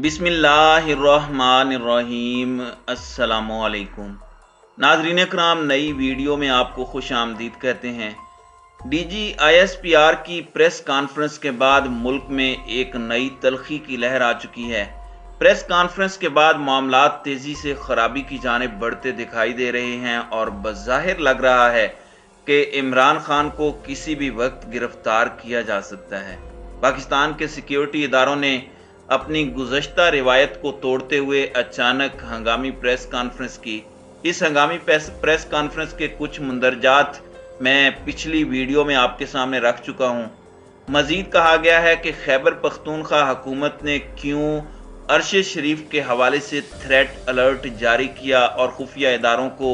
बिस्मिल्लाहिर्रहमानिर्रहीम। अस्सलामुअलैकुम नाज़रीन कराम, नई वीडियो में आपको खुश आमदीद कहते हैं। DGISPR की प्रेस कॉन्फ्रेंस के बाद मुल्क में एक नई तल्खी की लहर आ चुकी है। प्रेस कॉन्फ्रेंस के बाद मामलात तेज़ी से खराबी की जानिब बढ़ते दिखाई दे रहे हैं और बज़ाहिर लग रहा है कि इमरान खान को किसी भी वक्त गिरफ्तार किया जा सकता है। पाकिस्तान के सिक्योरिटी इदारों ने अपनी गुज़श्ता रिवायत को तोड़ते हुए अचानक हंगामी प्रेस कॉन्फ्रेंस की। इस हंगामी प्रेस कॉन्फ्रेंस के कुछ मंदरजात मैं पिछली वीडियो में आपके सामने रख चुका हूँ। मजीद कहा गया है कि खैबर पख्तूनख्वा हुकूमत ने क्यों अरशद शरीफ के हवाले से थ्रेट अलर्ट जारी किया और खुफिया इदारों को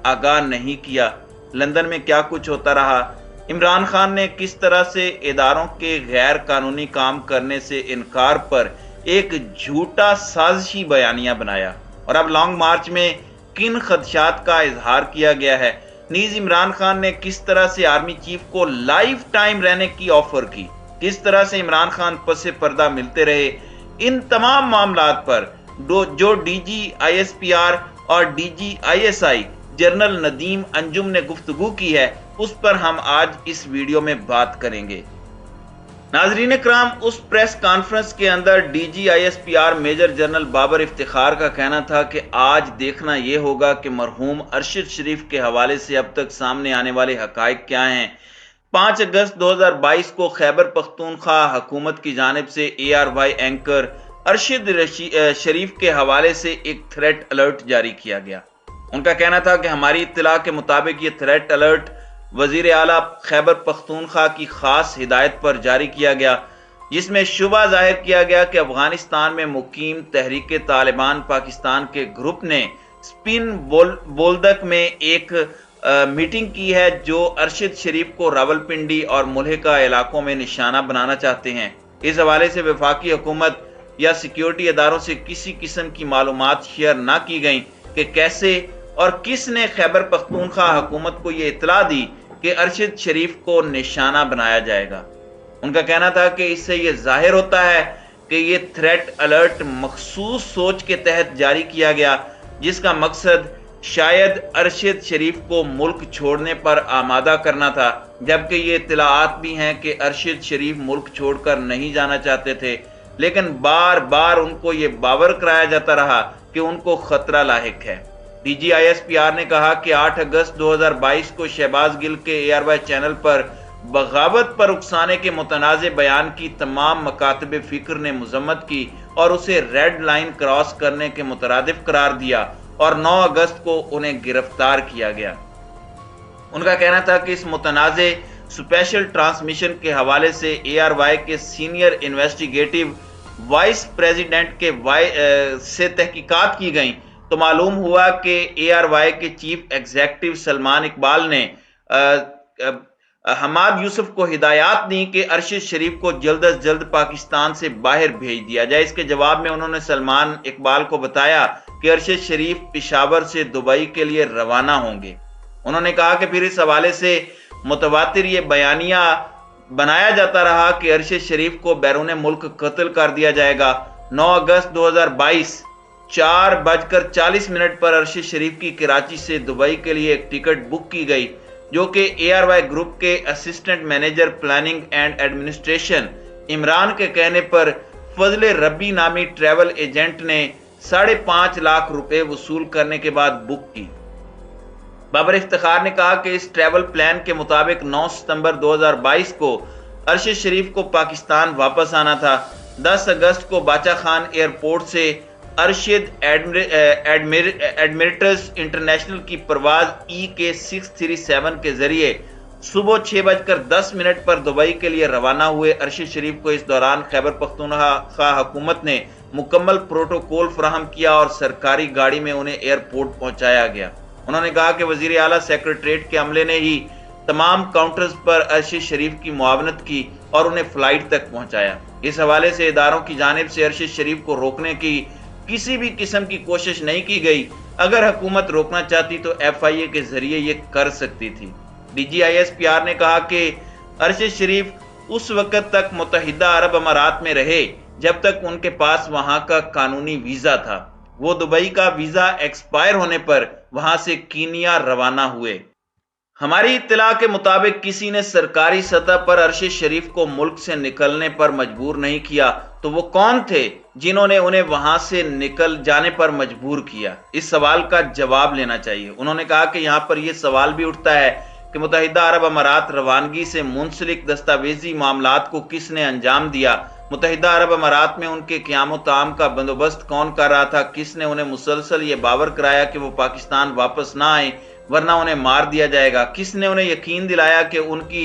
आगाह नहीं किया। लंदन में क्या कुछ होता रहा, इमरान खान ने किस तरह से इदारों के गैर कानूनी काम करने से इनकार पर एक झूठा साजिशी बयानिया बनाया, और अब लॉन्ग मार्च में किन खदशात का इजहार किया गया है। नीज इमरान खान ने किस तरह से आर्मी चीफ को लाइफ टाइम रहने की ऑफर की, किस तरह से इमरान खान पसे पर्दा मिलते रहे। इन तमाम मामलात पर जो DGISPR और DGISI जनरल नदीम अंजुम ने गुफ्तगू की है, उस पर हम आज इस वीडियो में बात करेंगे। नाजरीन कराम, उस प्रेस कॉन्फ्रेंस के अंदर DGISPR major general Babar Iftikhar का कहना था कि आज देखना यह होगा कि मरहूम अरशद शरीफ के हवाले से अब तक सामने आने वाले हकायक क्या हैं। 5 अगस्त 2022 को खैबर पख्तूनख्वा हुकूमत की जानिब से ARY एंकर अरशद शरीफ के हवाले से एक थ्रेट अलर्ट जारी किया गया। उनका कहना था कि हमारी इत्तला के मुताबिक ये थ्रेट अलर्ट वजीर आला खैबर पख्तूनख्वा की खास हिदायत पर जारी किया गया, जिसमें शुबा जाहिर किया गया कि अफगानिस्तान में मुकीम तहरीक तालिबान पाकिस्तान के ग्रुप ने स्पिन बोल्दक में एक मीटिंग की है जो अरशद शरीफ को रावलपिंडी और मुल्हिका इलाकों में निशाना बनाना चाहते हैं। इस हवाले से वफाकी हुकूमत या सिक्योरिटी इदारों से किसी किस्म की मालूमात शेयर ना की गई कि कैसे और किसने खैबर पख्तूनख्वा हुकूमत को यह इत्तला दी कि अरशद शरीफ को निशाना बनाया जाएगा। उनका कहना था कि इससे यह जाहिर होता है कि यह थ्रेट अलर्ट मखसूस सोच के तहत जारी किया गया, जिसका मकसद शायद अरशद शरीफ को मुल्क छोड़ने पर आमादा करना था, जबकि ये इत्तलाआत भी हैं कि अरशद शरीफ मुल्क छोड़कर नहीं जाना चाहते थे, लेकिन बार बार उनको ये बावर कराया जाता रहा कि उनको खतरा लाहिक है। DGISPR ने कहा कि 8 अगस्त 2022 को शहबाज गिल के ARY चैनल पर बगावत पर उकसाने के मुतनाज़े बयान की तमाम मकातब फिक्र ने मजम्मत की और उसे रेड लाइन क्रॉस करने के मुतरादिफ करार दिया और 9 अगस्त को उन्हें गिरफ्तार किया गया। उनका कहना था कि इस मुतनाज़े स्पेशल ट्रांसमिशन के हवाले से ARY के सीनियर इन्वेस्टिगेटिव वाइस प्रेसिडेंट के से तहकीकात की गई तो मालूम हुआ कि ARY के चीफ एग्जीक्यूटिव सलमान इकबाल ने हमाद यूसुफ को हिदायत दी कि अरशद शरीफ को जल्द अज जल्द पाकिस्तान से बाहर भेज दिया जाए। इसके जवाब में उन्होंने सलमान इकबाल को बताया कि अरशद शरीफ पेशावर से दुबई के लिए रवाना होंगे। उन्होंने कहा कि फिर इस हवाले से मुतवातिर ये बयानिया बनाया जाता रहा कि अरशद शरीफ को बैरून मुल्क कत्ल कर दिया जाएगा। 9 अगस्त 2022 4:40 पर अरशद शरीफ की कराची से दुबई के लिए एक टिकट बुक की गई, जो कि ARY ग्रुप के assistant manager planning and administration Imran के कहने पर फजल रब्बी नामी ट्रैवल एजेंट ने 5.5 लाख रुपए वसूल करने के बाद बुक की। बाबर इफ्तिखार ने कहा कि इस ट्रैवल प्लान के मुताबिक 9 सितंबर 2022 को अरशद शरीफ को पाकिस्तान वापस आना था। 10 अगस्त को बाचा खान एयरपोर्ट से अरशद एडमिरेट्स इंटरनेशनल की परवाज EK 637 के जरिए सुबह 6:10 पर दुबई के लिए रवाना हुए। अरशद शरीफ को इस दौरान खैबर पख्तूनख्वा हुकूमत ने मुकम्मल प्रोटोकॉल फराहम किया और सरकारी गाड़ी में उन्हें एयरपोर्ट पहुंचाया गया। उन्होंने कहा कि वजीर आला सेक्रेटरीट के अमले ने ही तमाम काउंटर्स पर अरशद शरीफ की मुआवनत की और उन्हें फ्लाइट तक पहुंचाया। इस हवाले से इदारों की जानिब से अरशद शरीफ को रोकने की किसी भी किस्म की कोशिश नहीं की गई। अगर हुकूमत रोकना चाहती तो FIA के जरिए ये कर सकती थी। DGISPR ने कहा कि अरशद शरीफ उस वक्त तक मुत्तहिदा अरब अमारात में रहे जब तक उनके पास वहां का कानूनी वीजा था। वो दुबई का वीजा एक्सपायर होने पर वहां से कीनिया रवाना हुए। हमारी इत्तला के मुताबिक किसी ने सरकारी सतह पर अरशद शरीफ को मुल्क से निकलने पर मजबूर नहीं किया, तो वो कौन थे जिन्होंने उन्हें वहां से निकल जाने पर मजबूर किया? इस सवाल का जवाब लेना चाहिए। उन्होंने कहा कि यहां पर यह सवाल भी उठता है कि मुत्तहिदा अरब अमारात रवानगी से मुंसलिक दस्तावेजी मामलात को किसने अंजाम दिया? मुत्तहिदा अरब अमारात में उनके क़याम ताम का बंदोबस्त कौन कर रहा था? किसने उन्हें मुसलसल ये बावर कराया कि वो पाकिस्तान वापस ना आए वरना उन्हें मार दिया जाएगा? किसने उन्हें यकीन दिलाया कि उनकी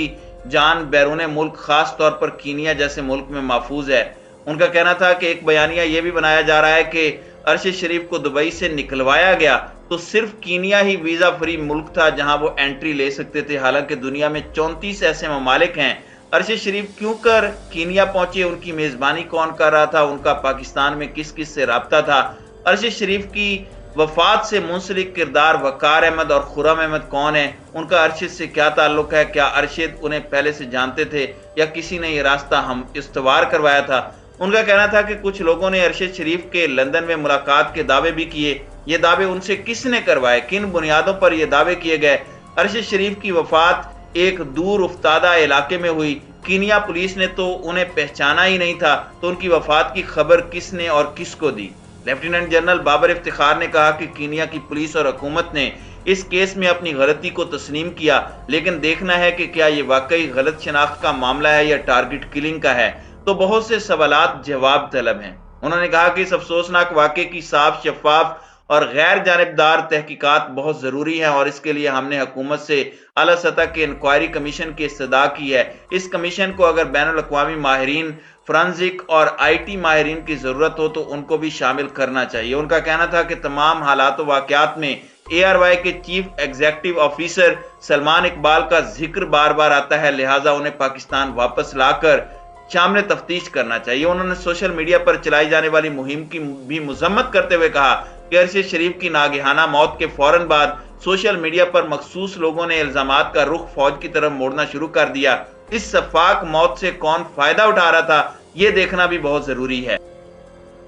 जान बैरून मुल्क खास तौर पर कीनिया जैसे मुल्क में महफूज है? उनका कहना था कि एक बयानिया यह भी बनाया जा रहा है कि अरशद शरीफ को दुबई से निकलवाया गया तो सिर्फ कीनिया ही वीजा फ्री मुल्क था जहां वो एंट्री ले सकते थे, हालांकि दुनिया में 34 ऐसे ममालिक हैं। अरशद शरीफ क्यों कर कीनिया पहुंचे? उनकी मेजबानी कौन कर रहा था? उनका पाकिस्तान में किस किस से राब्ता था? अरशद शरीफ की वफात से मुंसलिक किरदार वकार अहमद और खुर्रम अहमद कौन है? उनका अरशद से क्या ताल्लुक है? क्या अरशद उन्हें पहले से जानते थे या किसी ने यह रास्ता हम इस्तवार करवाया था? उनका कहना था कि कुछ लोगों ने अरशद शरीफ के लंदन में मुलाकात के दावे भी किए। ये दावे उनसे किसने करवाए? किन बुनियादों पर यह दावे किए गए? अरशद शरीफ की वफात एक दूर उफ्तादा इलाके में हुई। कीनिया पुलिस ने तो उन्हें पहचाना ही नहीं था, तो उनकी वफात की खबर किसने और किसको दी? लेफ्टिनेंट जनरल बाबर इफ्तिखार ने कहा कि कीनिया की पुलिस और हुकूमत ने इस केस में अपनी गलती को तस्लीम किया, लेकिन देखना है कि क्या ये वाकई गलत शनाख्त का मामला है या टारगेट किलिंग का है। तो बहुत से सवालात जवाब तलब हैं। उन्होंने कहा कि इस अफसोसनाक वाक़े की साफ, शफाफ और गैर जानिबदार तहकीकात बहुत ज़रूरी है और इसके लिए हमने हुकूमत से आला सतह के इंक्वायरी कमीशन की इस्तदा की है। इस कमीशन को अगर बैनुल अक़वामी माहिरीन, फोरेंसिक और IT माहिरीन की ज़रूरत हो तो उनको भी शामिल करना चाहिए। उनका कहना था कि तमाम हालात व वाक़यात में ARY के chief executive officer Salman Iqbal का जिक्र बार बार आता है, लिहाजा उन्हें पाकिस्तान वापस लाकर शामिल तफ्तीश करना चाहिए। उन्होंने सोशल मीडिया पर चलाई जाने वाली मुहिम की भी मजम्मत करते हुए कहा कि अरशद शरीफ की नागहाना मौत के फौरन बाद सोशल मीडिया पर मखसूस लोगों ने इल्जामात का रुख फौज की तरफ मोड़ना शुरू कर दिया। इस शफाक मौत से कौन फायदा उठा रहा था, ये देखना भी बहुत जरूरी है।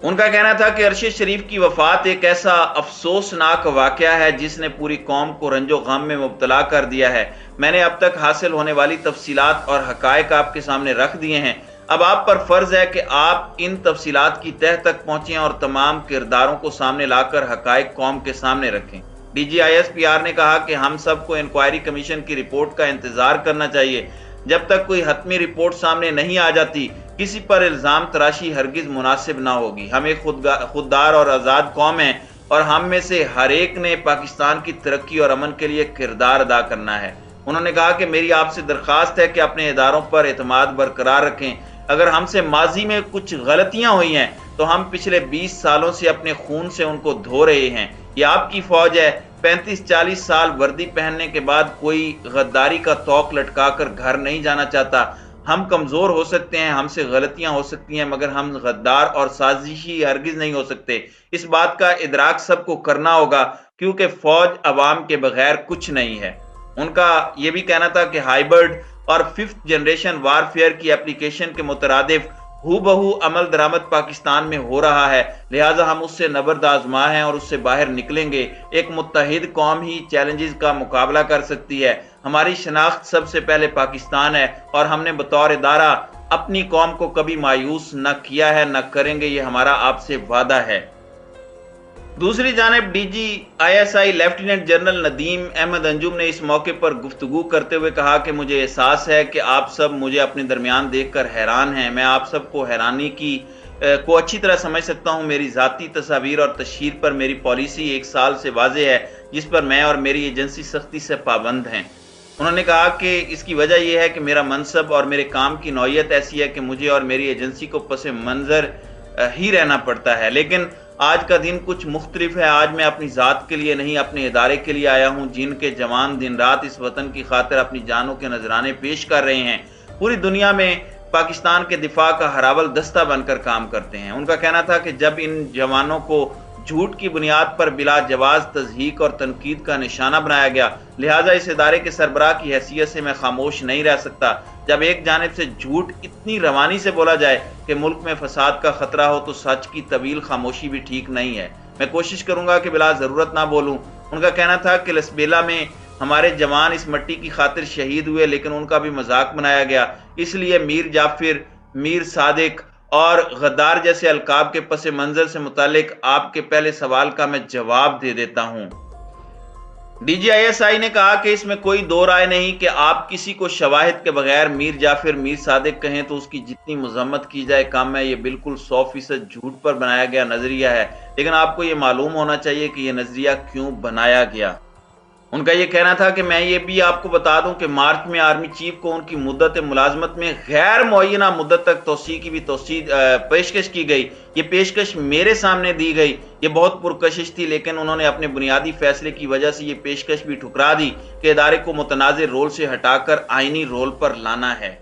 उनका कहना था कि अरशद शरीफ की वफात एक ऐसा अफसोसनाक वाकया है जिसने पूरी कौम को रंजो गम में मुब्तला कर दिया है। मैंने अब तक हासिल होने वाली तफसीलात और हकायक आपके सामने रख दिए हैं। अब आप पर फर्ज है कि आप इन तफसीलात की तह तक पहुंचें और तमाम किरदारों को सामने लाकर हकायक कौम के सामने रखें। DG ISPR ने कहा कि हम सबको इंक्वायरी कमीशन की रिपोर्ट का इंतजार करना चाहिए। जब तक कोई हतमी रिपोर्ट सामने नहीं आ जाती, किसी पर इल्जाम तराशी हरगिज मुनासिब ना होगी। हम एक खुददार और आज़ाद कौम हैं और हम में से हर एक ने पाकिस्तान की तरक्की और अमन के लिए किरदार अदा करना है। उन्होंने कहा कि मेरी आपसे दरख्वास्त है कि अपने इदारों पर एतमाद बरकरार रखें। अगर हमसे माजी में कुछ गलतियां हुई हैं तो हम पिछले 20 सालों से अपने खून से उनको धो रहे हैं। ये आपकी फौज है। 35-40 साल वर्दी पहनने के बाद कोई गद्दारी का तौक लटका कर घर नहीं जाना चाहता। हम कमजोर हो सकते हैं, हमसे गलतियां हो सकती हैं, मगर हम गद्दार और साजिशी हरगिज नहीं हो सकते। इस बात का इदराक सबको करना होगा क्योंकि फौज अवाम के बगैर कुछ नहीं है। उनका यह भी कहना था कि हाइब्रिड और 5th जनरेशन वारफेयर की एप्लीकेशन के मुतरादिफ हूबहू अमल दरामद पाकिस्तान में हो रहा है, लिहाजा हम उससे नबर्द आजमा हैं और उससे बाहर निकलेंगे। एक मुत्तहिद कौम ही चैलेंजेस का मुकाबला कर सकती है। हमारी शनाख्त सबसे पहले पाकिस्तान है और हमने बतौर इदारा अपनी कौम को कभी मायूस न किया है, न करेंगे, ये हमारा आपसे वादा है। दूसरी जानिब DG ISI lieutenant general Nadeem Ahmed Anjum ने इस मौके पर गुफ्तगू करते हुए कहा कि मुझे एहसास है कि आप सब मुझे अपने दरमियान देखकर हैरान हैं। मैं आप सबको हैरानी को अच्छी तरह समझ सकता हूं। मेरी ज़ाती तस्वीर और तशहीर पर मेरी पॉलिसी 1 साल से वाज़ेह है, जिस पर मैं और मेरी एजेंसी सख्ती से पाबंद हैं। उन्होंने कहा कि इसकी वजह यह है कि मेरा मनसब और मेरे काम की नौयत ऐसी है कि मुझे और मेरी एजेंसी को पसे मंजर ही रहना पड़ता है। लेकिन आज का दिन कुछ मुख्तलिफ है। आज मैं अपनी ज़ात के लिए नहीं, अपने इदारे के लिए आया हूँ, जिनके जवान दिन रात इस वतन की खातिर अपनी जानों के नजराने पेश कर रहे हैं। पूरी दुनिया में पाकिस्तान के दिफा का हरावल दस्ता बनकर काम करते हैं। उनका कहना था कि जब इन जवानों को جھوٹ کی بنیاد پر بلا جواز تضحیک اور تنقید کا نشانہ بنایا گیا، لہٰذا اس ادارے کے سربراہ کی حیثیت سے میں خاموش نہیں رہ سکتا۔ جب ایک جانب سے جھوٹ اتنی روانی سے بولا جائے کہ ملک میں فساد کا خطرہ ہو تو سچ کی طویل خاموشی بھی ٹھیک نہیں ہے۔ میں کوشش کروں گا کہ بلا ضرورت نہ بولوں۔ ان کا کہنا تھا کہ لسبیلا میں ہمارے جوان اس مٹی کی خاطر شہید ہوئے، لیکن ان کا بھی مذاق بنایا گیا، اس لیے میر جعفر، میر صادق اور غدار جیسے القاب کے پس منظر سے متعلق آپ کے پہلے سوال کا میں جواب دے دیتا ہوں۔ D G I S I نے کہا کہ اس میں کوئی دو رائے نہیں کہ آپ کسی کو شواہد کے بغیر میر جعفر، میر صادق کہیں تو اس کی جتنی مذمت کی جائے کم ہے۔ یہ بالکل 100% جھوٹ پر بنایا گیا نظریہ ہے، لیکن آپ کو یہ معلوم ہونا چاہیے کہ یہ نظریہ کیوں بنایا گیا۔ ان کا یہ کہنا تھا کہ میں یہ بھی آپ کو بتا دوں کہ مارچ میں آرمی چیف کو ان کی مدت ملازمت میں غیر معینہ مدت تک توسیع کی بھی پیشکش کی گئی۔ یہ پیشکش میرے سامنے دی گئی، یہ بہت پرکشش تھی، لیکن انہوں نے اپنے بنیادی فیصلے کی وجہ سے یہ پیشکش بھی ٹھکرا دی کہ ادارے کو متنازع رول سے ہٹا کر آئینی رول پر لانا ہے۔